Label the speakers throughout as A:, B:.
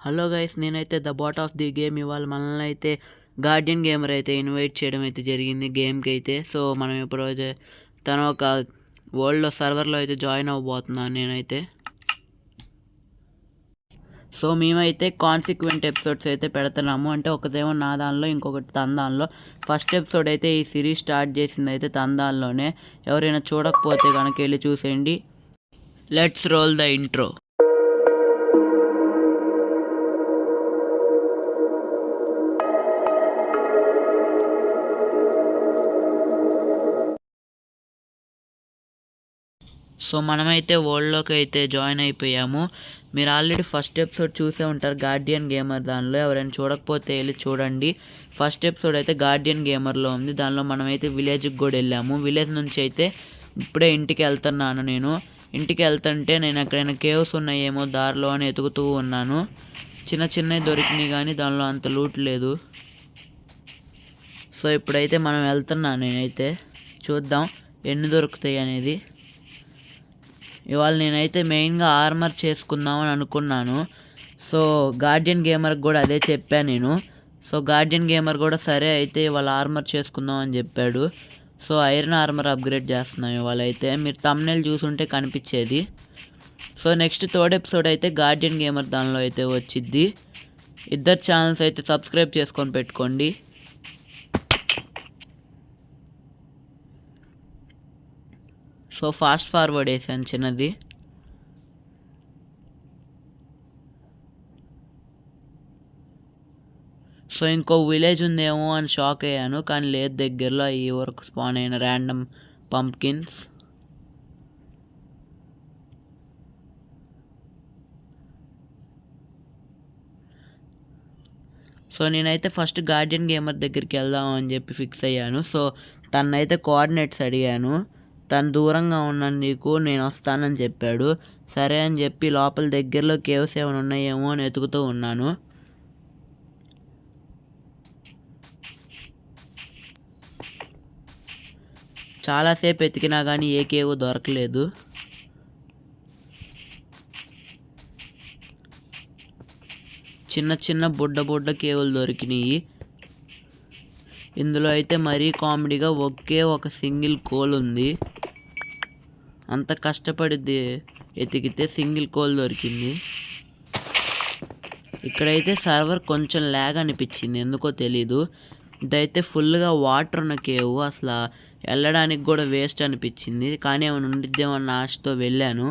A: Hello guys, నేనైతే the bot of the game ఇవాళ మనల్ని అయితే గార్డియన్ గేమర్ అయితే ఇన్వైట్ చేయడం అయితే జరిగింది గేమ్కి అయితే. సో మనం ఇప్పుడు తను ఒక వరల్డ్లో సర్వర్లో అయితే జాయిన్ అవ్వబోతున్నాను నేనైతే. సో మేమైతే కాన్సిక్వెంట్ ఎపిసోడ్స్ అయితే పెడుతున్నాము, అంటే ఒకటేమో నా దానిలో ఇంకొకటి తన దానిలో. ఫస్ట్ ఎపిసోడ్ అయితే ఈ సిరీస్ స్టార్ట్ చేసింది అయితే తన దానిలోనే. ఎవరైనా చూడకపోతే కనుక వెళ్ళి చూసేయండి. Let's roll the intro. So మనమైతే వరల్డ్లోకి అయితే జాయిన్ అయిపోయాము. మీరు ఆల్రెడీ ఫస్ట్ ఎపిసోడ్ చూసే ఉంటారు గార్డియన్ గేమర్ దానిలో. ఎవరైనా చూడకపోతే వెళ్ళి చూడండి. ఫస్ట్ ఎపిసోడ్ అయితే గార్డియన్ గేమర్లో ఉంది. దానిలో మనమైతే విలేజ్కి కూడా వెళ్ళాము. విలేజ్ నుంచి అయితే ఇప్పుడే ఇంటికి వెళ్తున్నాను నేను. ఇంటికి వెళ్తుంటే నేను ఎక్కడైనా కేవ్స్ ఉన్నాయేమో దారిలో అని ఎతుకుతూ ఉన్నాను. చిన్నవి దొరికినాయి కానీ దానిలో అంత లూట్ లేదు. సో ఇప్పుడైతే మనం వెళ్తున్నాను. నేనైతే చూద్దాం ఎన్ని దొరుకుతాయి అనేది. ఇవాళ నేనైతే మెయిన్గా ఆర్మర్ చేసుకుందామని అనుకున్నాను. సో గార్డియన్ గేమర్కి కూడా అదే చెప్పాను నేను. సో గార్డియన్ గేమర్ కూడా సరే అయితే ఇవాళ ఆర్మర్ చేసుకుందాం అని చెప్పాడు. సో ఐరన్ ఆర్మర్ అప్గ్రేడ్ చేస్తున్నాం ఇవాళ అయితే. మీరు థంబ్నెయిల్ చూసుంటే కనిపించేది. సో నెక్స్ట్ థర్డ్ ఎపిసోడ్ అయితే గార్డియన్ గేమర్ దానిలో అయితే వచ్చిద్ది. ఇద్దరు ఛానల్స్ అయితే సబ్స్క్రైబ్ చేసుకొని పెట్టుకోండి. సో ఫాస్ట్ ఫార్వర్డ్ వేసాను చిన్నది. సో ఇంకో విలేజ్ ఉందేమో అని షాక్ అయ్యాను, కానీ లేదు, దగ్గరలో ఈ వరకు స్పాన్ అయిన ర్యాండమ్ పంప్కిన్స్. సో నేనైతే ఫస్ట్ గార్డియన్ గేమర్ దగ్గరికి వెళ్దాం అని చెప్పి ఫిక్స్ అయ్యాను. సో తనైతే కోఆర్డినేట్స్ అడిగాను. తను దూరంగా ఉన్నాను నీకు, నేను వస్తానని చెప్పాడు. సరే అని చెప్పి లోపల దగ్గరలో కేవ్స్ ఏమైనా ఉన్నాయేమో అని వెతుకుతూ ఉన్నాను. చాలాసేపు వెతికినా కానీ ఏ కేవ్ దొరకలేదు. చిన్న బుడ్డ కేవులు దొరికినాయి. ఇందులో అయితే మరీ కామెడీగా ఒకే ఒక సింగిల్ కోల్ ఉంది. అంత కష్టపడి ఎతికితే సింగిల్ కోల్ దొరికింది. ఇక్కడైతే సర్వర్ కొంచెం ల్యాగ్ అనిపించింది, ఎందుకో తెలీదు. ఇదైతే ఫుల్గా వాటర్ ఉన్న కేవ్, అసలు వెళ్ళడానికి కూడా వేస్ట్ అనిపించింది. కానీ ఏమైనా ఉండిద్దేమన్న ఆశతో వెళ్ళాను.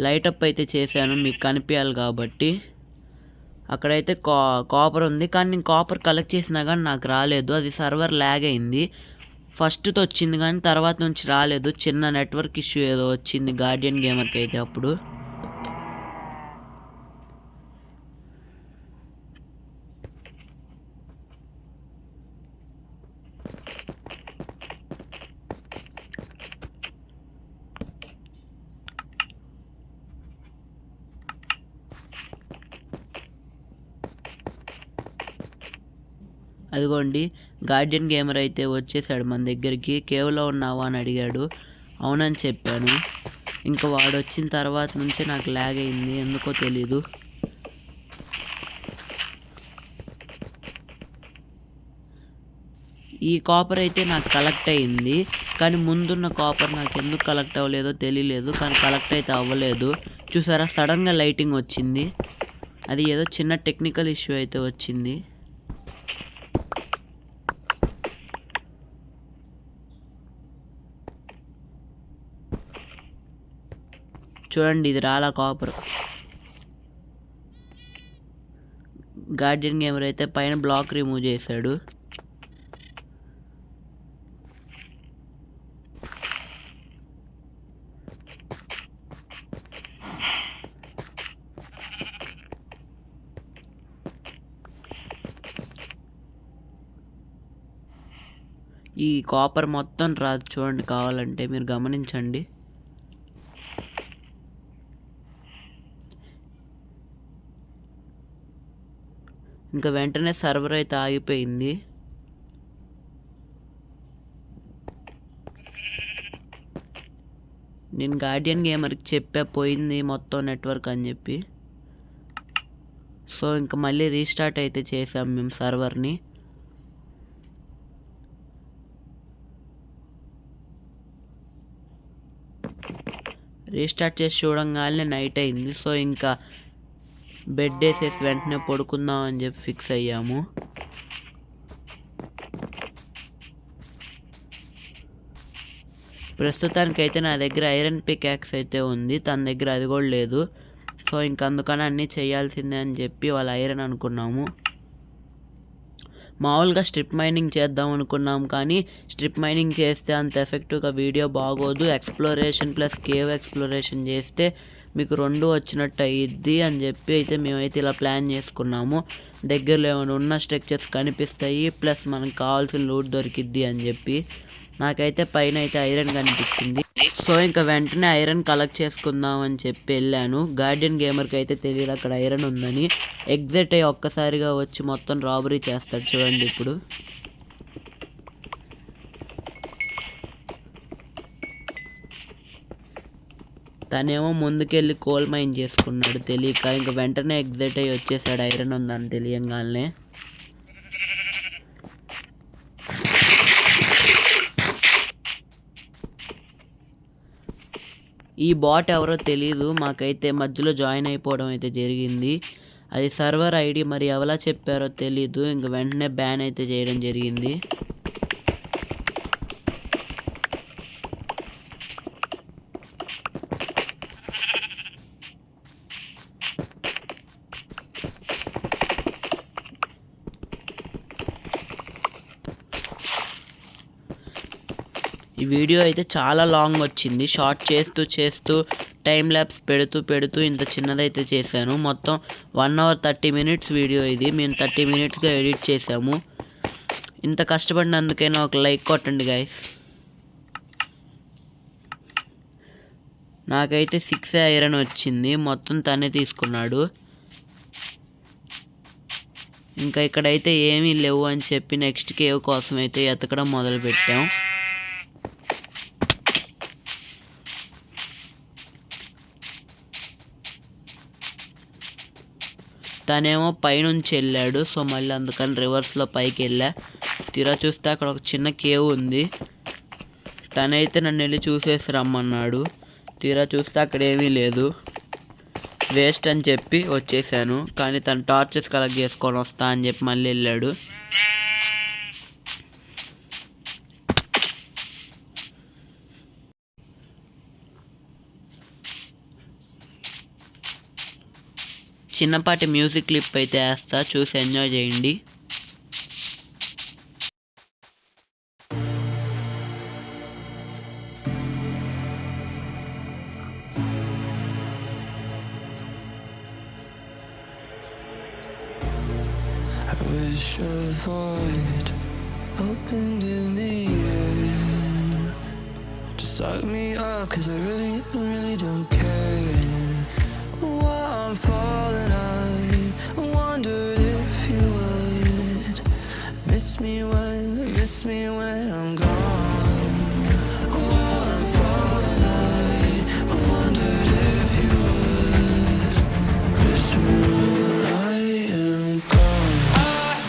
A: లైటప్ అయితే చేశాను మీకు కనిపించాలి కాబట్టి. అక్కడైతే కాపర్ ఉంది, కానీ నేను కాపర్ కలెక్ట్ చేసినా కానీ నాకు రాలేదు. అది సర్వర్ ల్యాగ్ అయింది. ఫస్ట్తో వచ్చింది కానీ తర్వాత నుంచి రాలేదు. చిన్న నెట్వర్క్ ఇష్యూ ఏదో వచ్చింది గార్డియన్ గేమర్కి అయితే అప్పుడు. అదిగోండి గార్డియన్ గేమర్ అయితే వచ్చేసాడు మన దగ్గరికి. కేవ్లో ఉన్నావా అని అడిగాడు. అవునని చెప్పాను. ఇంకా వాడు వచ్చిన తర్వాత నుంచే నాకు ల్యాగ్ అయింది, ఎందుకో తెలీదు. ఈ కాపర్ అయితే నాకు కలెక్ట్ అయింది, కానీ ముందున్న కాపర్ నాకు ఎందుకు కలెక్ట్ అవ్వలేదో తెలియలేదు. కానీ కలెక్ట్ అయితే అవ్వలేదు. చూసారా, సడన్గా లైటింగ్ వచ్చింది. అది ఏదో చిన్న టెక్నికల్ ఇష్యూ అయితే వచ్చింది. చూడండి, ఇది రాలా కాపర్. గార్డియన్ గేమర్ అయితే పైన బ్లాక్ రిమూవ్ చేశాడు. ఈ కాపర్ మొత్తం రాదు చూడండి, కావాలంటే మీరు గమనించండి. ఇంకా వెంటనే సర్వర్ అయితే ఆగిపోయింది. నేను గార్డియన్ గేమర్కి చెప్పా పోయింది మొత్తం నెట్వర్క్ అని చెప్పి. సో ఇంకా మళ్ళీ రీస్టార్ట్ అయితే చేసాం మేము సర్వర్ని. రీస్టార్ట్ చేసి చూడంగానే నైట్ అయింది. సో ఇంకా బెడ్ వేసేసి వెంటనే పడుకుందాం అని చెప్పి ఫిక్స్ అయ్యాము. ప్రస్తుతానికైతే నా దగ్గర ఐరన్ పికాక్స్ అయితే ఉంది, తన దగ్గర అది కూడా లేదు. సో ఇంక అందుకని అన్నీ చేయాల్సిందే అని చెప్పి వాళ్ళ ఐరన్ అనుకున్నాము. మామూలుగా స్ట్రిప్ మైనింగ్ చేద్దాం అనుకున్నాం, కానీ స్ట్రిప్ మైనింగ్ చేస్తే అంత ఎఫెక్టివ్గా వీడియో బాగోదు. ఎక్స్ప్లోరేషన్ ప్లస్ కేవ్ ఎక్స్ప్లోరేషన్ చేస్తే మీకు 2 వచ్చినట్టు అయ్యిద్ది అని చెప్పి అయితే మేమైతే ఇలా ప్లాన్ చేసుకున్నాము. దగ్గరలో ఏమైనా ఉన్న స్ట్రక్చర్స్ కనిపిస్తాయి, ప్లస్ మనకు కావాల్సిన లూట్ దొరికిద్ది అని చెప్పి. నాకైతే పైన అయితే ఐరన్ కనిపించింది. సో ఇంకా వెంటనే ఐరన్ కలెక్ట్ చేసుకుందాం అని చెప్పి వెళ్ళాను. గార్డియన్ గేమర్కి అయితే తెలియదు అక్కడ ఐరన్ ఉందని. ఎగ్జిట్ అయ్యి ఒక్కసారిగా వచ్చి మొత్తం రాబరీ చేస్తాడు చూడండి. ఇప్పుడు తనేమో ముందుకెళ్ళి కోల్ మైన్ చేసుకున్నాడు తెలియక. ఇంకా వెంటనే ఎగ్జిట్ అయ్యి వచ్చేసాడు ఐరన్ ఉందని తెలియంగానే. ఈ బాట్ ఎవరో తెలీదు, మాకైతే మధ్యలో జాయిన్ అయిపోవడం అయితే జరిగింది. అది సర్వర్ ఐడి, మరి ఎవలా చెప్పారో తెలీదు. ఇంక వెంటనే బ్యాన్ అయితే చేయడం జరిగింది. ఈ వీడియో అయితే చాలా లాంగ్ వచ్చింది. షార్ట్ చేస్తూ టైం ల్యాప్స్ పెడుతూ ఇంత చిన్నదైతే చేశాను. మొత్తం 1 hour 30 minutes వీడియో ఇది. మేము 30 minutesగా ఎడిట్ చేసాము. ఇంత కష్టపడినందుకైనా ఒక లైక్ కొట్టండి గైస్. నాకైతే 6 ఐరన్ వచ్చింది, మొత్తం తనే తీసుకున్నాడు. ఇంకా ఇక్కడైతే ఏమీ లేవు అని చెప్పి నెక్స్ట్ కేవ్ కోసం అయితే ఎతకడం మొదలు పెట్టాం. తనేమో పైనుంచి వెళ్ళాడు. సో మళ్ళీ అందుకని రివర్స్లో పైకి వెళ్ళా. తీరా చూస్తే అక్కడ ఒక చిన్న కేవ్ ఉంది. తనైతే నన్ను వెళ్ళి చూసేసి రమ్మన్నాడు. తీరా చూస్తే అక్కడ ఏమీ లేదు, వేస్ట్ అని చెప్పి వచ్చేసాను. కానీ తను టార్చెస్ కలెక్ట్ చేసుకొని వస్తా అని చెప్పి మళ్ళీ వెళ్ళాడు. చిన్నపాటి మ్యూజిక్ క్లిప్ అయితే వేస్తా, చూసి ఎంజాయ్ చేయండి.
B: I wish a void opened in the air to suck me up, 'cause I really don't care. While I'm falling, I wondered if you would miss me when I'm gone. While I'm falling, I wondered if you would miss me when I am gone. I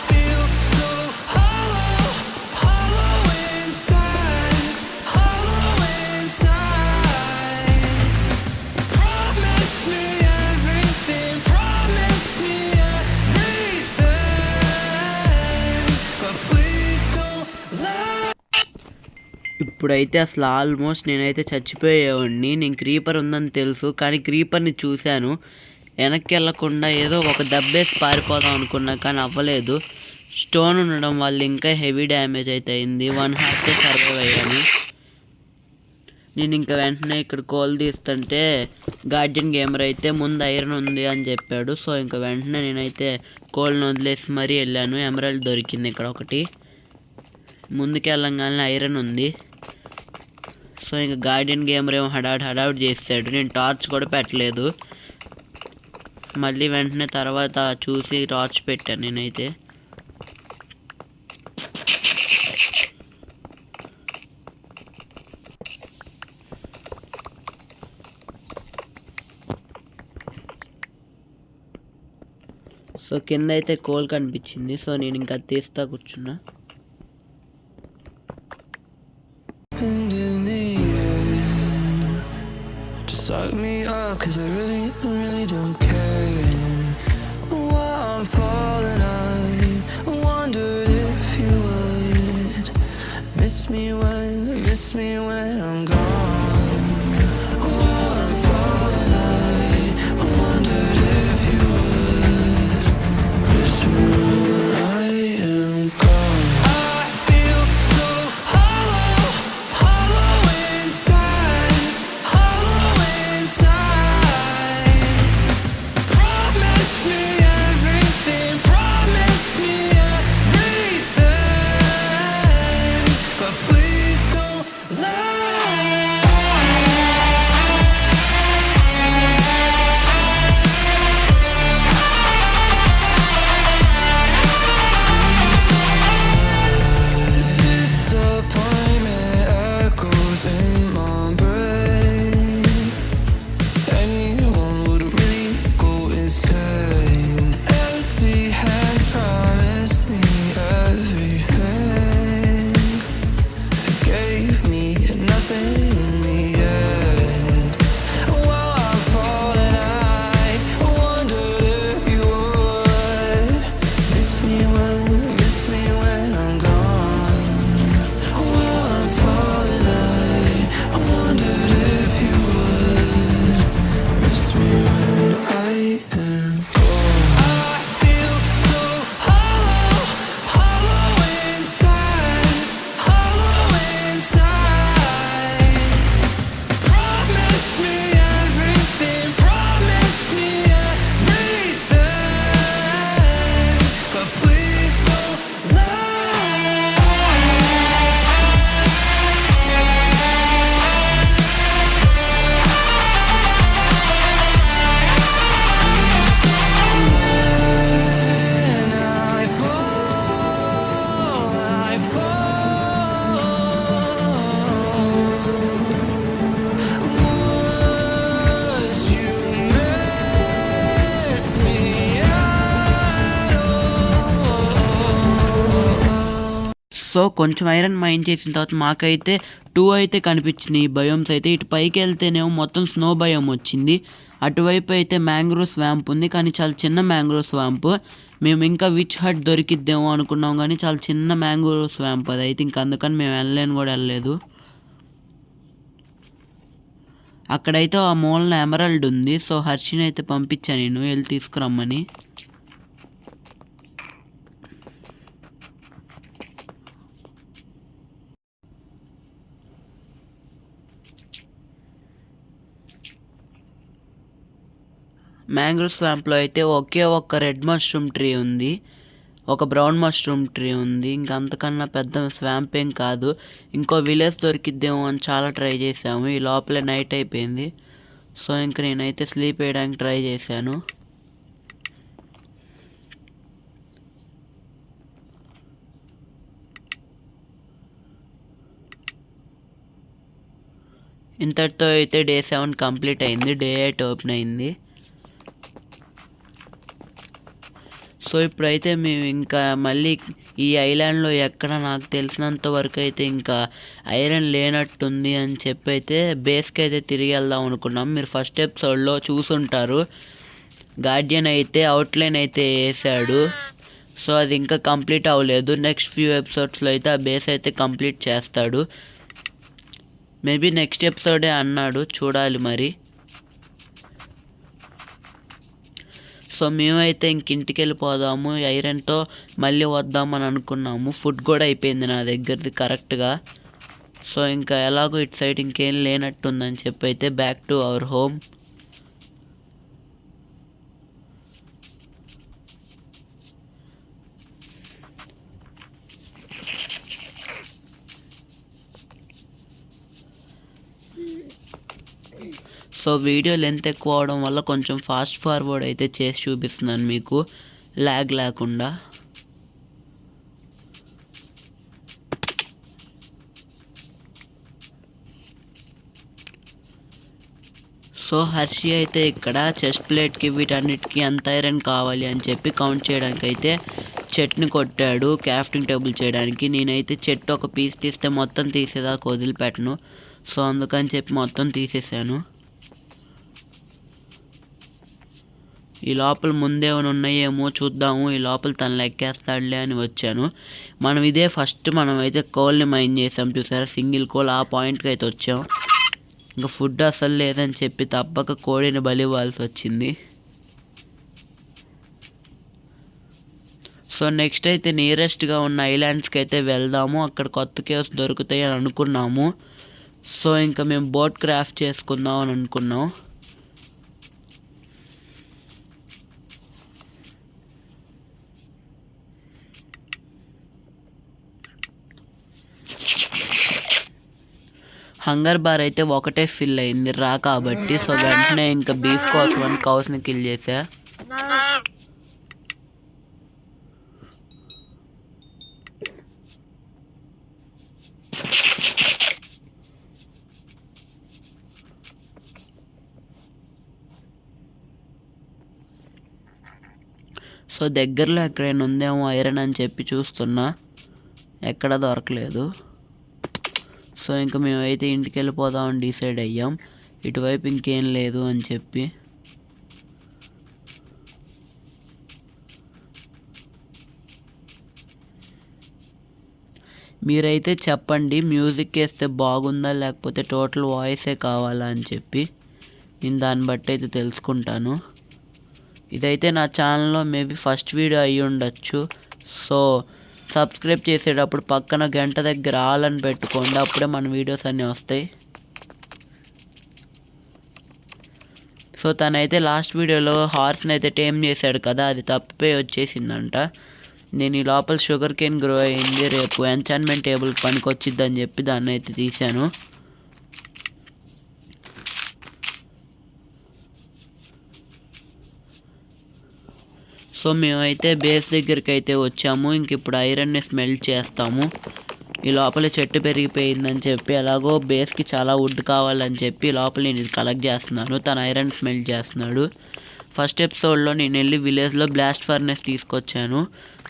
B: feel so hollow inside, hollow inside. Promise me everything, but please don't lie.
A: ఇప్పుడైతే అసలు almost నేనైతే చచ్చిపోయేవాడిని. నేను creeper ఉందని తెలుసు, కానీ క్రీపర్ని చూశాను. వెనక్కి వెళ్ళకుండా ఏదో ఒక దెబ్బేసి పారిపోదాం అనుకున్నా, కానీ అవ్వలేదు. స్టోన్ ఉండడం వల్ల ఇంకా హెవీ డ్యామేజ్ అయితే అయింది. 1 heartతో సర్వైవ్ అయ్యాను. నేను ఇంకా వెంటనే ఇక్కడ కోల్ తీస్తుంటే గార్డియన్ గేమర్ అయితే ముందు ఐరన్ ఉంది అని చెప్పాడు. సో ఇంకా వెంటనే నేనైతే కోల్ని వదిలేసి మరీ వెళ్ళాను. ఎమరాల్డ్ దొరికింది ఇక్కడ ఒకటి. ముందుకు వెళ్ళంగానే ఐరన్ ఉంది. సో ఇంకా గార్డియన్ గేమర్ ఏమో హడావుడ్ చేస్తాడు. నేను టార్చ్ కూడా పెట్టలేదు. మళ్ళీ వెంటనే తర్వాత చూసి టార్చ్ పెట్టాను నేనైతే. సో కింద అయితే కోల్ కనిపించింది. సో నేను ఇంకా తీస్తా కూర్చున్నా.
B: And in the air, just suck me up, 'cause I really don't care. While I'm falling, I wondered if you would miss me when I'm gone. While I'm falling, I wondered if you would miss me when I am gone. I feel so hollow, hollow inside, hollow inside. Promise me everything, promise me everything, but please don't lie. Disappointment echoes in my brain. Anyone would really go insane. Empty hands promised me everything. Gave me nothing in the end. While I'm falling, I wondered if you would miss me when I'm gone. While I'm falling, I wondered if you would miss me when I am gone. I feel so hollow, hollow inside, hollow inside. Promise me everything, promise me everything, but please don't lie. And I fall. Would you miss me at all?
A: So కొంచెం iron mine చేసిన తర్వాత మాకైతే 2 అయితే కనిపించినాయి biomes అయితే. ఇటు పైకి వెళ్తేనేమో మొత్తం snow biome వచ్చింది. అటువైపు అయితే మ్యాంగ్రోవ్ స్వాంప్ ఉంది, కానీ చాలా చిన్న మ్యాంగ్రోవ్ స్వాంప్. మేము ఇంకా విచ్ హట్ దొరికిద్దేమో అనుకున్నాం, కానీ చాలా చిన్న మ్యాంగ్రోవ్ స్వాంప్ అది అయితే. ఇంకా అందుకని మేము వెళ్ళలేదు. అక్కడైతే ఆ మూలన ఎమరల్డ్ ఉంది. సో హర్షిని అయితే పంపించాను నేను వెళ్ళి తీసుకురమ్మని. మ్యాంగ్రోవ్ స్వాంప్లో అయితే ఒకే ఒక్క రెడ్ మష్రూమ్ ట్రీ ఉంది, ఒక బ్రౌన్ మష్రూమ్ ట్రీ ఉంది. ఇంకా అంతకన్నా పెద్ద స్వాంప్ ఏం కాదు. ఇంకో విలేజ్ దొరికిద్దేమో అని చాలా ట్రై చేసాము. ఈ లోపలే నైట్ అయిపోయింది. సో ఇంక నేనైతే స్లీప్ వేయడానికి ట్రై చేశాను. ఇంతటితో అయితే డే 7 కంప్లీట్ అయింది. డే 8 ఓపెన్ అయింది. సో ఇప్పుడైతే మేము ఇంకా మళ్ళీ ఈ ఐలాండ్లో ఎక్కడ నాకు తెలిసినంత వరకు అయితే ఇంకా ఐరన్ లేనట్టుంది అని చెప్పి అయితే బేస్కి అయితే తిరిగి వెళ్దాం అనుకున్నాం. మీరు ఫస్ట్ ఎపిసోడ్లో చూసుంటారు, గార్డియన్ అయితే అవుట్లైన్ అయితే వేసాడు. సో అది ఇంకా కంప్లీట్ అవ్వలేదు. నెక్స్ట్ ఫ్యూ ఎపిసోడ్స్లో అయితే ఆ బేస్ అయితే కంప్లీట్ చేస్తాడు. మేబీ నెక్స్ట్ ఎపిసోడే అన్నాడు, చూడాలి మరి. సో మేమైతే ఇంక ఇంటికి వెళ్ళిపోదాము, ఐరన్తో మళ్ళీ వద్దామని అనుకున్నాము. ఫుడ్ కూడా అయిపోయింది నా దగ్గరది కరెక్ట్గా. సో ఇంకా ఎలాగో ఇటు సైడ్ ఇంకేం లేనట్టుందని చెప్పి అయితే back to our home. So video length ఎక్కువ అవడం వల్ల కొంచెం ఫాస్ట్ ఫార్వర్డ్ అయితే చేసి చూపిస్తున్నాను మీకు, ల్యాగ్ లేకుండా. సో హర్షి అయితే ఇక్కడ చెస్ట్ ప్లేట్కి వీటన్నిటికీ ఎంత ఐరన్ కావాలి అని చెప్పి కౌంట్ చేయడానికి అయితే చెట్ని కొట్టాడు క్రాఫ్టింగ్ టేబుల్ చేయడానికి. నేనైతే చెట్టు ఒక పీస్ తీస్తే మొత్తం తీసేదాకా వదిలిపెట్టను. సో అందుకని చెప్పి మొత్తం తీసేసాను. ఈ లోపల ముందేమైనా ఉన్నాయేమో చూద్దాము, ఈ లోపల తను లెక్కేస్తాడులే అని వచ్చాను. మనం ఇదే ఫస్ట్ మనం అయితే కోల్ని మైన్ చేసాం చూసారా, సింగిల్ కోల్. ఆ పాయింట్కి అయితే వచ్చాం. ఇంకా ఫుడ్ అసలు లేదని చెప్పి తప్పక కోడిని బలి ఇవ్వాల్సి వచ్చింది. సో నెక్స్ట్ అయితే నియరెస్ట్గా ఉన్న ఐలాండ్స్కి అయితే వెళ్దాము. అక్కడ కొత్త కేవ్స్ దొరుకుతాయి అని అనుకున్నాము. సో ఇంకా మేము బోట్ క్రాఫ్ట్ చేసుకుందాం అని అనుకున్నాం. హంగర్ బార్ అయితే ఒకటే ఫిల్ అయింది కాబట్టి. సో వెంటనే ఇంకా బీఫ్ కోసం అని కౌస్ని కిల్ చేసా. సో దగ్గరలో ఎక్కడైనా ఉందేమో ఐరన్ అని చెప్పి చూస్తున్నా, ఎక్కడ దొరకలేదు. సో ఇంకా మేమైతే ఇంటికి వెళ్ళిపోదామని డిసైడ్ అయ్యాం. ఇటువైపు ఇంకేం లేదు అని చెప్పి. మీరైతే చెప్పండి మ్యూజిక్ వేస్తే బాగుందా లేకపోతే టోటల్ వాయిసే కావాలా అని చెప్పి. నేను దాన్ని బట్టి అయితే తెలుసుకుంటాను. ఇదైతే నా ఛానల్లో మేబీ ఫస్ట్ వీడియో అయ్యి ఉండొచ్చు. సో సబ్స్క్రైబ్ చేసేటప్పుడు పక్కన గంట దగ్గర ఆల్ అని పెట్టుకోండి, అప్పుడే మన వీడియోస్ అన్నీ వస్తాయి. సో తనైతే లాస్ట్ వీడియోలో హార్స్ని అయితే టేమ్ చేశాడు కదా, అది తప్పిపోయి వచ్చేసిందంట. నేను ఈ లోపల షుగర్ కేన్ గ్రో అయింది, రేపు ఎంచాన్మెంట్ టేబుల్కి పనికి వచ్చిద్దని చెప్పి దాన్ని అయితే తీశాను. సో మేమైతే బేస్ దగ్గరికి అయితే వచ్చాము. ఇంక ఇప్పుడు ఐరన్ని స్మెల్ట్ చేస్తాము. ఈ లోపల చెట్టు పెరిగిపోయిందని చెప్పి ఎలాగో బేస్కి చాలా వుడ్ కావాలని చెప్పి లోపల నేను ఇది కలెక్ట్ చేస్తున్నాను. తను ఐరన్ స్మెల్ట్ చేస్తున్నాడు. ఫస్ట్ ఎపిసోడ్లో నేను వెళ్ళి విలేజ్లో బ్లాస్ట్ ఫర్నెస్ తీసుకొచ్చాను.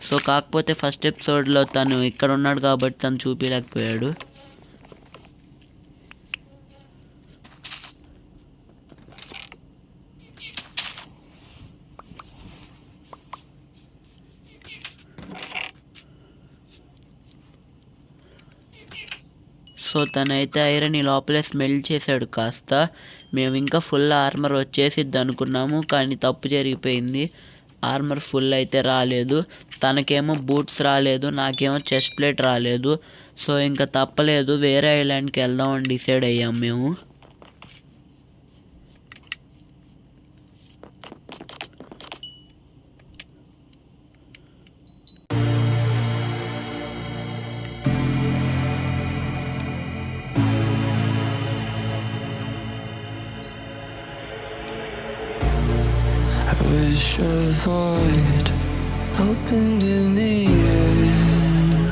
A: సో కాకపోతే ఫస్ట్ ఎపిసోడ్లో తను ఇక్కడ ఉన్నాడు కాబట్టి తను చూపించలేకపోయాడు. సో తనైతే ఐరన్ ఈ లోపలే స్మెల్ చేశాడు కాస్త. మేము ఇంకా ఫుల్ ఆర్మర్ వచ్చేసిద్ది అనుకున్నాము, కానీ తప్పు జరిగిపోయింది. ఆర్మర్ ఫుల్ అయితే రాలేదు. తనకేమో బూట్స్ రాలేదు, నాకేమో చెస్ట్ ప్లేట్ రాలేదు. సో ఇంకా తప్పలేదు, వేరే ఐలాండ్కి వెళ్దామని డిసైడ్ అయ్యాం మేము.
B: I wish a void opened in the air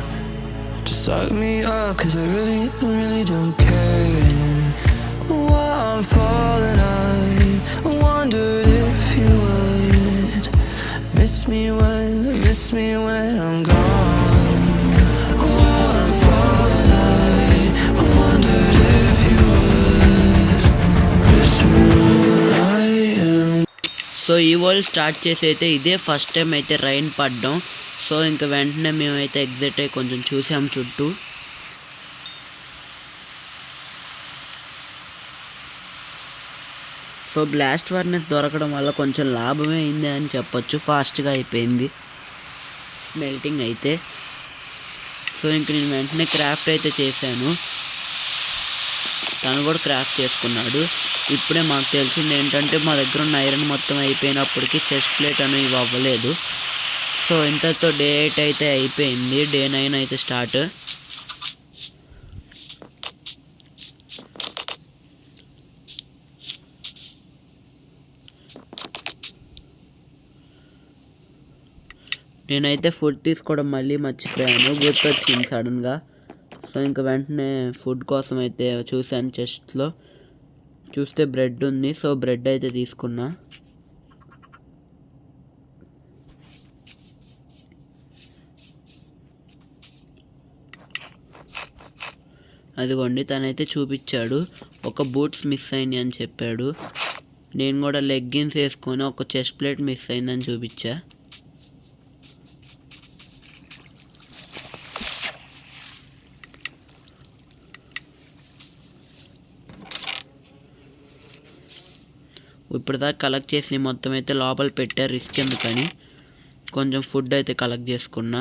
B: to suck me up, 'cause I really don't care. While I'm falling, I wondered if you would miss me when I'm gone. While I'm falling, I wondered if you would whisper I am.
A: So ఈ world start చేసి అయితే ఇదే first time అయితే rain పడ్డం. So ఇంకా వెంటనే మేమైతే exit అయ్యి కొంచెం చూసాం చుట్టూ. సో బ్లాస్ట్ ఫర్నెస్ దొరకడం వల్ల కొంచెం లాభమే అయింది అని చెప్పొచ్చు. ఫాస్ట్గా అయిపోయింది స్మెల్టింగ్ అయితే. సో ఇంక నేను వెంటనే క్రాఫ్ట్ అయితే చేశాను, తను కూడా క్రాఫ్ట్ చేసుకున్నాడు. ఇప్పుడే మాకు తెలిసింది ఏంటంటే మా దగ్గర ఉన్న ఐరన్ మొత్తం అయిపోయినప్పటికీ చెస్ట్ ప్లేట్ అనేవి అవ్వలేదు. సో ఇంతతో డే 8 అయితే అయిపోయింది, డే 9 అయితే స్టార్ట్. నేనైతే ఫుడ్ తీసుకోవడం మళ్ళీ మర్చిపోయాను, గుర్తొచ్చింది సడన్గా. సో ఇంకా వెంటనే ఫుడ్ కోసం అయితే చూశాను చెస్ట్లో. చూస్తే బ్రెడ్ ఉంది, సో బ్రెడ్ అయితే తీసుకున్నా. అదిగోండి తనైతే చూపించాడు, ఒక బూట్స్ మిస్ అయింది అని చెప్పాడు. నేను కూడా లెగ్గిన్స్ వేసుకొని ఒక చెస్ట్ ప్లేట్ మిస్ అయిందని చూపించా. ఇప్పటిదాకా కలెక్ట్ చేసి మొత్తం అయితే లోపల పెట్టారు, రిస్క్ ఎందుకని కొంచెం ఫుడ్ అయితే కలెక్ట్ చేసుకున్నా.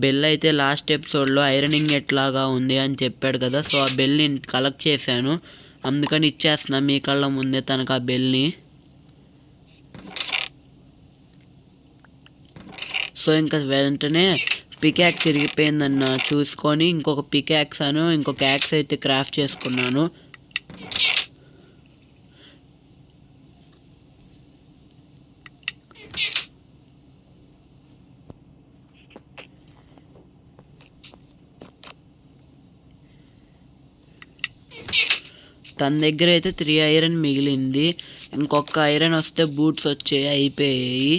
A: బెల్ అయితే లాస్ట్ ఎపిసోడ్లో ఐరనింగ్ ఎట్లాగా ఉంది అని చెప్పాడు కదా, సో ఆ బెల్ని కలెక్ట్ చేశాను, అందుకని ఇచ్చేస్తున్నా మీ కళ్ళ ముందే తనకు ఆ బెల్ని. సో ఇంకా వెంటనే పికాక్స్ ఇరిగిపోయిందన్న చూసుకొని ఇంకొక పికాక్స్ ఇంకొక యాక్స్ అయితే క్రాఫ్ట్ చేసుకున్నాను. తన దగ్గర అయితే 3 ఐరన్ మిగిలింది, ఇంకొక ఐరన్ వస్తే బూట్స్ వచ్చాయి, అయిపోయాయి.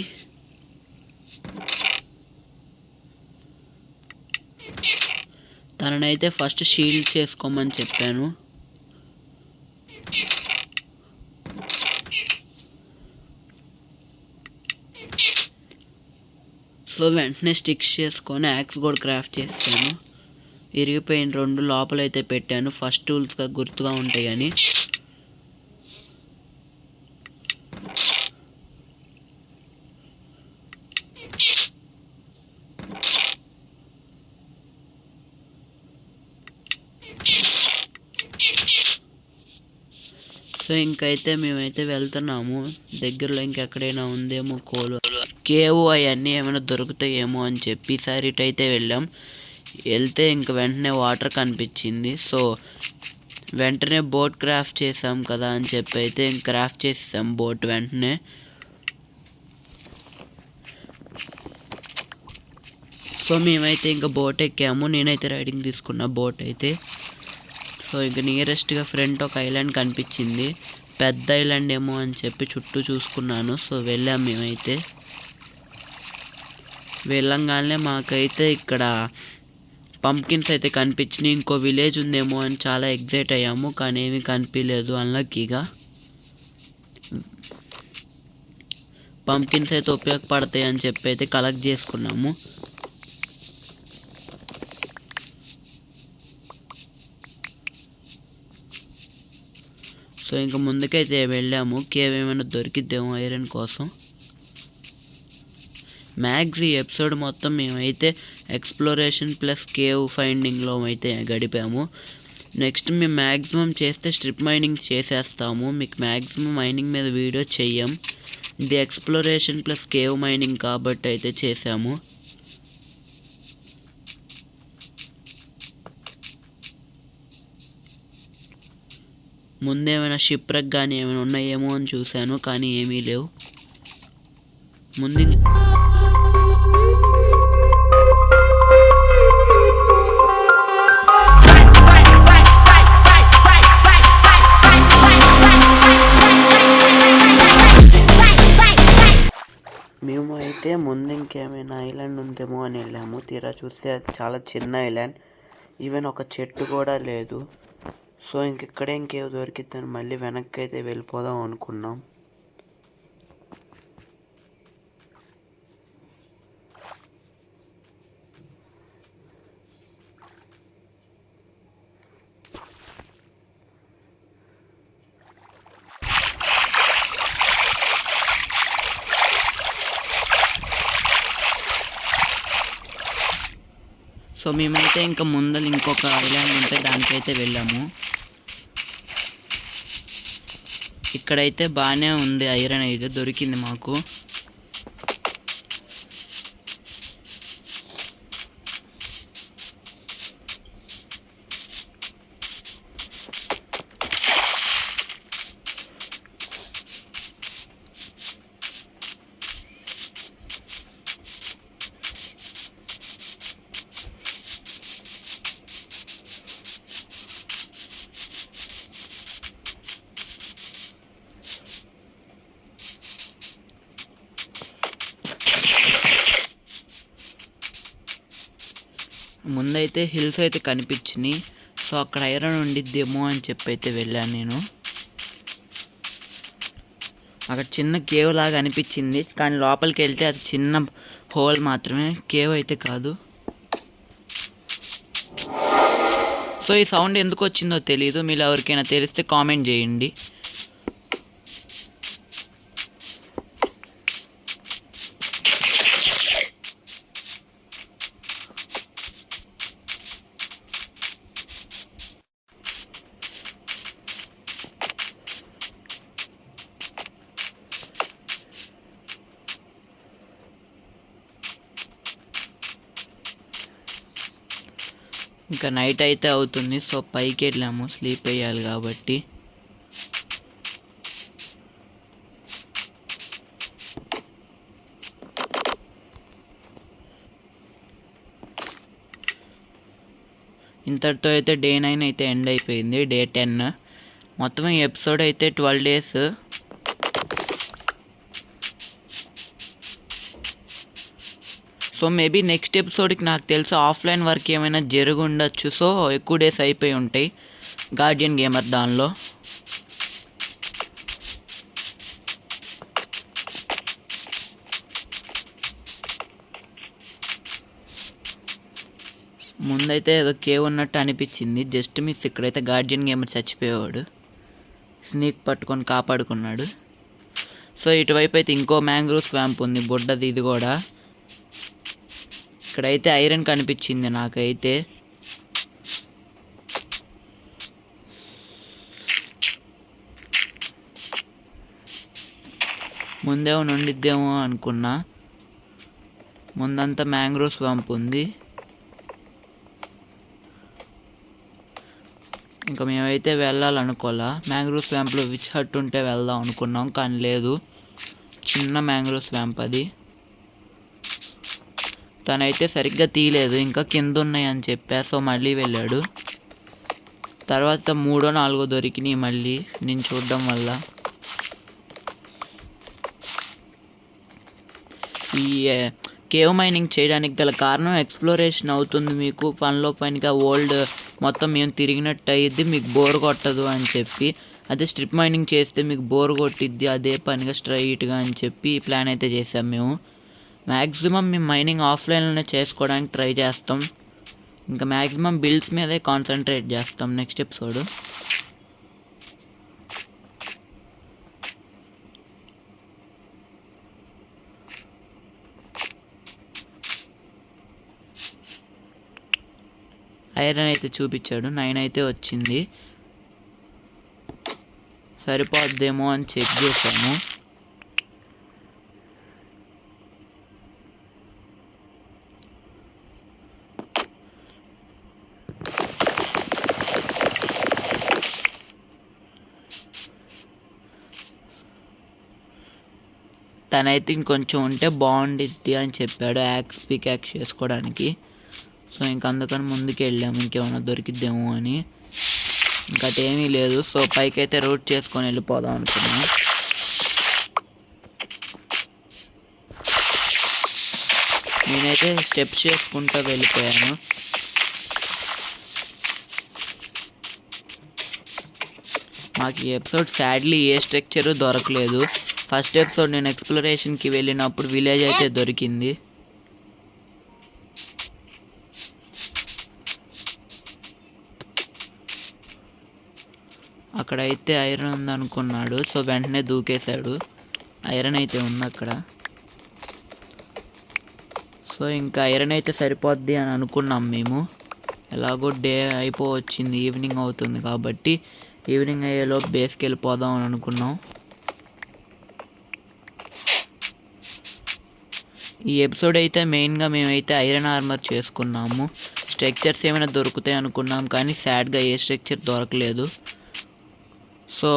A: తననైతే ఫస్ట్ షీల్డ్ చేసుకోమని చెప్పాను. సో వెంటనే స్టిక్స్ చేసుకొని యాక్స్ కూడా క్రాఫ్ట్ చేస్తాను. ఇరిగిపోయిన 2 లోపలైతే పెట్టాను, ఫస్ట్ టూల్స్గా గుర్తుగా ఉంటాయని. సో ఇంకైతే మేమైతే వెళ్తున్నాము, దగ్గరలో ఇంకెక్కడైనా ఉందేమో కోలు కేవ్ అవన్నీ ఏమైనా దొరుకుతాయేమో అని చెప్పి ఈసారి ఇటైతే వెళ్ళాం. వెళ్తే ఇంక వెంటనే వాటర్ కనిపించింది, సో వెంటనే బోట్ క్రాఫ్ట్ చేసాం కదా అని చెప్పి అయితే ఇంక క్రాఫ్ట్ చేసాం బోట్ వెంటనే. సో మేమైతే ఇంకా బోట్ ఎక్కాము, నేనైతే రైడింగ్ తీసుకున్నా బోట్ అయితే. సో ఇంక నియరెస్ట్గా ఫ్రంట్ ఒక ఐలాండ్ కనిపించింది, పెద్ద ఐలాండ్ ఏమో అని చెప్పి చుట్టూ చూసుకున్నాను. సో వెళ్ళాం మేమైతే. వెళ్ళంగానే మాకైతే ఇక్కడ పంప్కిన్స్ అయితే కనిపించినాయి, ఇంకో విలేజ్ ఉందేమో అని చాలా ఎగ్జైట్ అయ్యాము, కానీ ఏమీ కనిపించలేదు అన్లక్కీగా. పంప్కిన్స్ అయితే ఉపయోగపడతాయి అని చెప్పి అయితే కలెక్ట్ చేసుకున్నాము. సో ఇంక ముందుకైతే వెళ్ళాము, కేవ్ ఏమైనా దొరికిద్దేమో ఐరన్ కోసం. మ్యాక్స్ ఈ ఎపిసోడ్ మొత్తం మేమైతే ఎక్స్ప్లోరేషన్ ప్లస్ కేవ్ ఫైండింగ్లో అయితే గడిపాము. నెక్స్ట్ మేము మ్యాక్సిమం చేస్తే స్ట్రిప్ మైనింగ్ చేసేస్తాము, మీకు మ్యాక్సిమం మైనింగ్ మీద వీడియో చెయ్యం. ఇది ఎక్స్ప్లోరేషన్ ప్లస్ కేవ్ మైనింగ్ కాబట్టి అయితే చేసాము. ముందేమైనా షిప్రెక్ కానీ ఏమైనా ఉన్నాయేమో అని చూశాను, కానీ ఏమీ లేవు. ముందు మేము అయితే ముందు ఇంకేమైనా ఐలాండ్ ఉందేమో అని వెళ్ళాము, తీరా చూస్తే అది చాలా చిన్న ఐలాండ్, ఈవెన్ ఒక చెట్టు కూడా లేదు. సో ఇక్కడే ఇంకేదో దొరికిద్దని మళ్ళీ వెనక్కి అయితే వెళ్ళిపోదాం అనుకున్నాం. సో మేమైతే ఇంకా ముందర ఇంకొక ఐలాండ్ ఉంటే దానికైతే వెళ్ళాము. ఇక్కడైతే బాగానే ఉంది, ఐరన్ అయితే దొరికింది మాకు. ముందైతే హిల్స్ అయితే కనిపించినాయి. సో అక్కడ ఐరన్ ఉండిద్దేమో అని చెప్పి అయితే వెళ్ళాను నేను. అక్కడ చిన్న కేవ్ లాగా అనిపించింది, కానీ లోపలికి వెళ్తే అది చిన్న హోల్ మాత్రమే, కేవ్ అయితే కాదు. సో ఈ సౌండ్ ఎందుకు వచ్చిందో తెలీదు, మీరు ఎవరికైనా తెలిస్తే కామెంట్ చేయండి. ఇంకా నైట్ అయితే అవుతుంది. సో పైకి వెళ్ళాము, స్లీప్ వేయాలి కాబట్టి. ఇంతటితో అయితే డే 9 అయితే ఎండ్ అయిపోయింది. డే 10 మొత్తం ఈ ఎపిసోడ్ అయితే 12 days. సో మేబీ నెక్స్ట్ ఎపిసోడ్కి నాకు తెలిసి ఆఫ్లైన్ వర్క్ ఏమైనా జరిగి ఉండొచ్చు. సో ఎక్కువ డేస్ అయిపోయి ఉంటాయి గార్డియన్ గేమర్ దానిలో. ముందైతే ఏదో కేవ్ ఉన్నట్టు అనిపించింది, జస్ట్ మిస్. ఇక్కడైతే గార్డియన్ గేమర్ చచ్చిపోయేవాడు, స్నేక్ పట్టుకొని కాపాడుకున్నాడు. సో ఇటువైపు అయితే ఇంకో మ్యాంగ్రూవ్ స్వాంప్ ఉంది, బుడ్డది ఇది కూడా. ఇక్కడైతే ఐరన్ కనిపించింది నాకైతే. ముందేమో ఉండిద్దేమో అనుకున్నా, ముందంతా మ్యాంగ్రోవ్ స్వాంప్ ఉంది. ఇంకా మేమైతే వెళ్ళాలనుకోలే. మ్యాంగ్రోవ్ స్వాంప్లో విచ్ హట్ ఉంటే వెళ్దాం అనుకున్నాం, కానీ లేదు, చిన్న మ్యాంగ్రోవ్ స్వాంప్ అది. తనైతే సరిగ్గా తీయలేదు, ఇంకా కింద ఉన్నాయి అని చెప్పా. సో మళ్ళీ వెళ్ళాడు. తర్వాత 3 or 4 దొరికినాయి మళ్ళీ నేను చూడడం వల్ల. ఈ కేవ్ మైనింగ్ చేయడానికి గల కారణం ఎక్స్ప్లోరేషన్ అవుతుంది మీకు, పనిలో పనిగా ఓల్డ్ మొత్తం మేము తిరిగినట్టు అయ్యిద్ది, మీకు బోర్ కొట్టదు అని చెప్పి. అదే స్ట్రిప్ మైనింగ్ చేస్తే మీకు బోర్ కొట్టిద్ది అదే పనిగా స్ట్రైట్గా అని చెప్పి ప్లాన్ అయితే చేసాం మేము. మ్యాక్సిమం మేము మైనింగ్ ఆఫ్లైన్లోనే చేసుకోవడానికి ట్రై చేస్తాం. ఇంకా మ్యాక్సిమం బిల్డ్స్ మీదే కాన్సన్ట్రేట్ చేస్తాం నెక్స్ట్ ఎపిసోడ్. ఐరన్ అయితే చూపించాడు, 9 అయితే వచ్చింది. సరిపోద్దేమో అని చెక్ చేసాము. తనైతే ఇంకొంచెం ఉంటే బాగుండిద్ది అని చెప్పాడు పికాక్స్ చేసుకోవడానికి. సో ఇంక అందుకని ముందుకు వెళ్ళాము, ఇంకేమైనా దొరికిద్దేమో అని. ఇంకా అదేమీ లేదు. సో పైకి అయితే రూట్ చేసుకొని వెళ్ళిపోదాం అనుకున్నాం. నేనైతే స్టెప్స్ చేసుకుంటూ వెళ్ళిపోయాను. మాకు ఈ ఎపిసోడ్ సాడ్లీ ఏ స్ట్రక్చరు దొరకలేదు. ఫస్ట్ ఎపిసోడ్ నేను ఎక్స్ప్లోరేషన్కి వెళ్ళినప్పుడు విలేజ్ అయితే దొరికింది. అక్కడైతే ఐరన్ ఉందనుకున్నాడు, సో వెంటనే దూకేశాడు. ఐరన్ అయితే ఉంది అక్కడ. సో ఇంకా ఐరన్ అయితే సరిపోద్ది అని అనుకున్నాం మేము. ఎలాగో డే అయిపోవచ్చింది, ఈవినింగ్ అవుతుంది కాబట్టి ఈవినింగ్ అయ్యేలోపు బేస్కి వెళ్ళిపోదాం అని అనుకున్నాం. ఈ ఎపిసోడ్ అయితే మెయిన్గా మేమైతే ఐరన్ ఆర్మర్ చేసుకున్నాము. స్ట్రక్చర్స్ ఏమైనా దొరుకుతాయి అనుకున్నాం, కానీ సాడ్గా ఏ స్ట్రక్చర్ దొరకలేదు. సో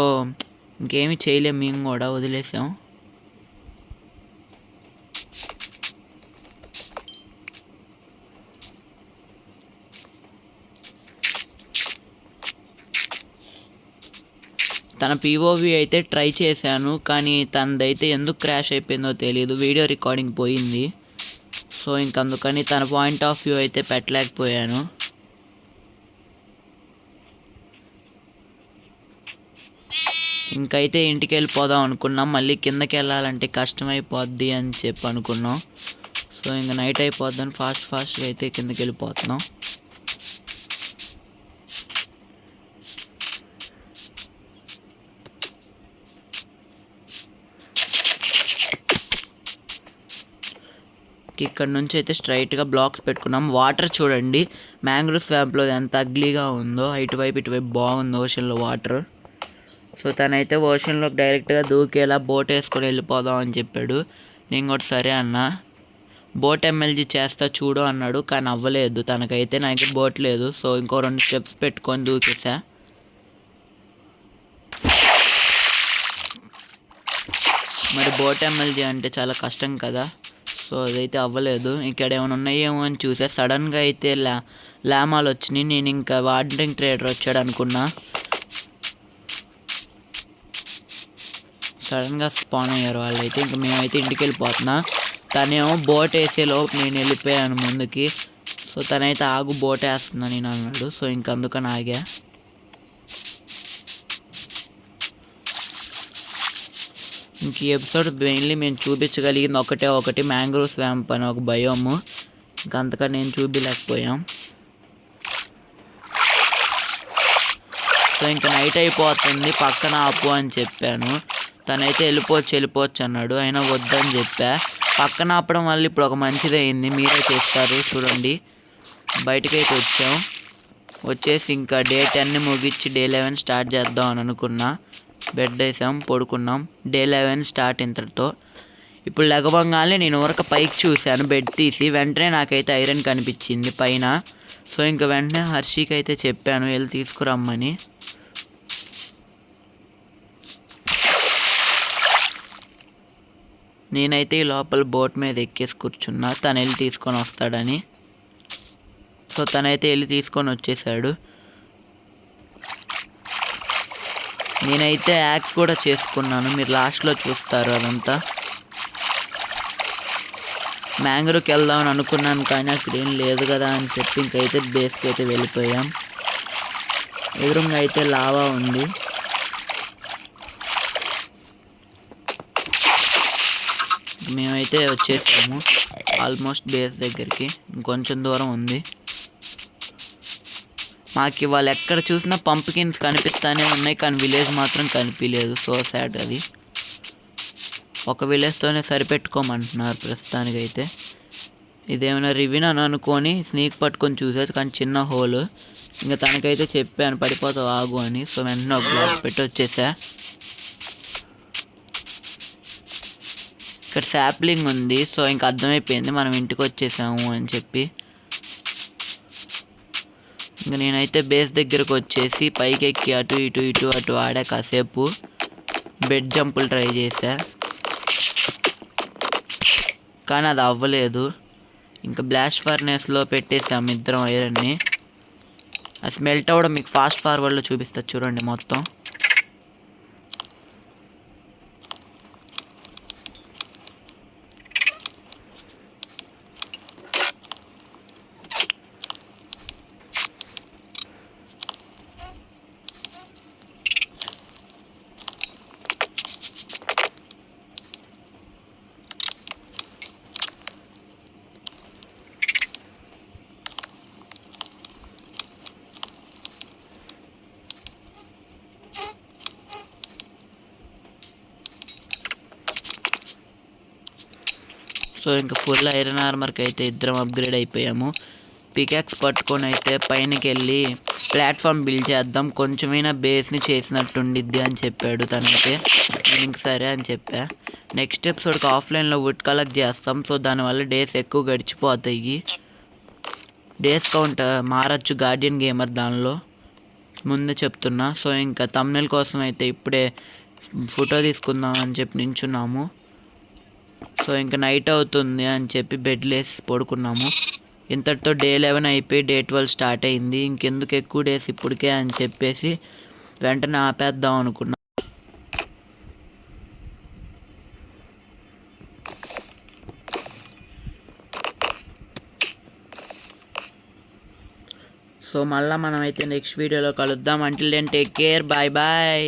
A: ఇంకేమీ చేయలేము, మేము కూడా వదిలేసాం. తన పిఓవి అయితే ట్రై చేశాను, కానీ తనదైతే ఎందుకు క్రాష్ అయిపోయిందో తెలియదు, వీడియో రికార్డింగ్ పోయింది. సో ఇంకందుకని తన పాయింట్ ఆఫ్ వ్యూ అయితే పెట్టలేకపోయాను. ఇంకైతే ఇంటికి వెళ్ళిపోదాం అనుకున్నాం. మళ్ళీ కిందకి వెళ్ళాలంటే కష్టమైపోద్ది అని చెప్పి అనుకున్నాం. సో ఇంకా నైట్ అయిపోద్దని ఫాస్ట్గా అయితే కిందకి వెళ్ళిపోతున్నాం. ఇక్కడ నుంచి అయితే స్ట్రైట్గా బ్లాక్స్ పెట్టుకున్నాం. వాటర్ చూడండి, మ్యాంగ్రోవ్ స్వాంప్లో ఎంత అగ్లీగా ఉందో. ఇటువైపు బాగుంది ఓషన్లో వాటర్. సో తనైతే ఓషన్లోకి డైరెక్ట్గా దూకేలా బోట్ వేసుకొని వెళ్ళిపోదాం అని చెప్పాడు. నేను కూడా సరే అన్న, బోట్ ఎమ్మెల్జీ చేస్తా చూడు అన్నాడు. కానీ అవ్వలేదు తనకైతే. నాకు బోట్ లేదు. సో ఇంకో 2 స్టెప్స్ పెట్టుకొని దూకేసా. మరి బోట్ ఎమ్మెల్జీ అంటే చాలా కష్టం కదా. సో అదైతే అవ్వలేదు. ఇక్కడ ఏమైనా ఉన్నాయేమో అని చూసా. సడన్గా అయితే లామాలు వచ్చినాయి. నేను ఇంకా వాండరింగ్ ట్రేడర్ వచ్చాడు అనుకున్నా. సడన్గా స్పాన్ అయ్యారు వాళ్ళైతే. ఇంకా మేమైతే ఇంటికి వెళ్ళిపోతున్నా. తనేమో బోట్ వేసేలోపు నేను వెళ్ళిపోయాను ముందుకి. సో తనైతే ఆగు బోట్ వేస్తున్నా నేను అన్నాడు. సో ఇంకందుకని ఆగా. ఇంక ఈ ఎపిసోడ్ మెయిన్లీ మేము చూపించగలిగింది ఒకటి మ్యాంగ్రోవ్ స్వాంప్ అని ఒక బయోము. ఇంకంతగా నేను చూపించలేకపోయాం. సో ఇంకా నైట్ అయిపోతుంది, పక్కన ఆపు అని చెప్పాను. తనైతే వెళ్ళిపోవచ్చు అన్నాడు. అయినా వద్దని చెప్పా. పక్కన ఆపడం వల్ల ఇప్పుడు ఒక మంచిది అయింది. మీరే చేస్తారు చూడండి. బయటకైతే వచ్చేసి ఇంకా డే 10 ముగించి డే 11 స్టార్ట్ చేద్దాం అని అనుకున్నా. బెడ్ వేసాం, పడుకున్నాం. డే 11 స్టార్ట్ ఇంతటితో. ఇప్పుడు లెగవంగానే నేను ఊరక పైకి చూశాను బెడ్ తీసి. వెంటనే నాకైతే ఐరన్ కనిపించింది పైన. సో ఇంకా వెంటనే హర్షికి అయితే చెప్పాను వెళ్ళి తీసుకురమ్మని. నేనైతే ఈ లోపల బోట్ మీద ఎక్కేసి కూర్చున్నా, తను వెళ్ళి తీసుకొని వస్తాడని. సో తనైతే వెళ్ళి తీసుకొని వచ్చేసాడు. నేనైతే యాక్స్ కూడా చేసుకున్నాను, మీరు లాస్ట్లో చూస్తారు అదంతా. మ్యాంగ్రోవ్కి వెళ్దామని అనుకున్నాను కానీ అక్కడ ఏం లేదు కదా అని చెప్పి ఇంకైతే బేస్కి అయితే వెళ్ళిపోయాం. ఎదురుగా అయితే లావా ఉంది. మేమైతే వచ్చేసాము ఆల్మోస్ట్ బేస్ దగ్గరికి. ఇంకొంచెం దూరం ఉంది. మాకు ఇవాళ ఎక్కడ చూసినా పంప్కిన్స్ కనిపిస్తానే ఉన్నాయి కానీ విలేజ్ మాత్రం కనిపించలేదు. సో సాడ్ అది. ఒక విలేజ్తోనే సరిపెట్టుకోమంటున్నారు ప్రస్తుతానికైతే. ఇదేమైనా రివ్యూన్ అని అనుకొని స్నీక్ పట్టుకొని చూసేది కానీ చిన్న హోల్. ఇంకా తనకైతే చెప్పాను పడిపోతావు ఆగు అని. సో వెంటనే ఒక బ్లాక్ పెట్టి వచ్చేసా. ఇక్కడ శాప్లింగ్ ఉంది. సో ఇంకా అర్థమైపోయింది మనం ఇంటికి వచ్చేసాము అని చెప్పి. ఇంకా నేనైతే బేస్ దగ్గరకు వచ్చేసి పైకి ఎక్కి అటు ఇటు ఆడా కాసేపు. బెడ్ జంపులు ట్రై చేశా కానీ అది అవ్వలేదు. ఇంకా బ్లాస్ట్ ఫర్నేస్లో పెట్టేసాము ఇద్దరం ఐరన్ని. ఆ స్మెల్ట్ అవ్వడం మీకు ఫాస్ట్ ఫార్వర్డ్లో చూపిస్తా చూడండి మొత్తం. సో ఇంకా ఫుల్ ఐరన్ ఆర్మర్కి అయితే ఇద్దరం అప్గ్రేడ్ అయిపోయాము. పికాక్స్ పట్టుకొని అయితే పైనకి వెళ్ళి ప్లాట్ఫామ్ బిల్డ్ చేద్దాం, కొంచెమైనా బేస్ని చేసినట్టుండిద్ది అని చెప్పాడు తనైతే. నేను ఇంక సరే అని చెప్పా. నెక్స్ట్ ఎపిసోడ్కి ఆఫ్లైన్లో వుడ్ కలెక్ట్ చేస్తాం. సో దానివల్ల డేస్ ఎక్కువ గడిచిపోతాయి. డేస్ కౌంట్ మారచ్చు గార్డియన్ గేమర్ దానిలో ముందే చెప్తున్నా. సో ఇంకా థంబ్నెయిల్ కోసం అయితే ఇప్పుడే ఫోటో తీసుకుందాం అని చెప్పి నించున్నాము. సో ఇంకా నైట్ అవుతుంది అని చెప్పి బెడ్లు వేసి పడుకున్నాము. ఇంతటితో డే 11 అయిపోయి డే 12 స్టార్ట్ అయింది. ఇంకెందుకు ఎక్కువ డేస్ ఇప్పటికే అని చెప్పేసి వెంటనే ఆపేద్దాం అనుకున్నాం. సో మళ్ళీ మనం అయితే నెక్స్ట్ వీడియోలో కలుద్దాం. Until then take care, bye bye.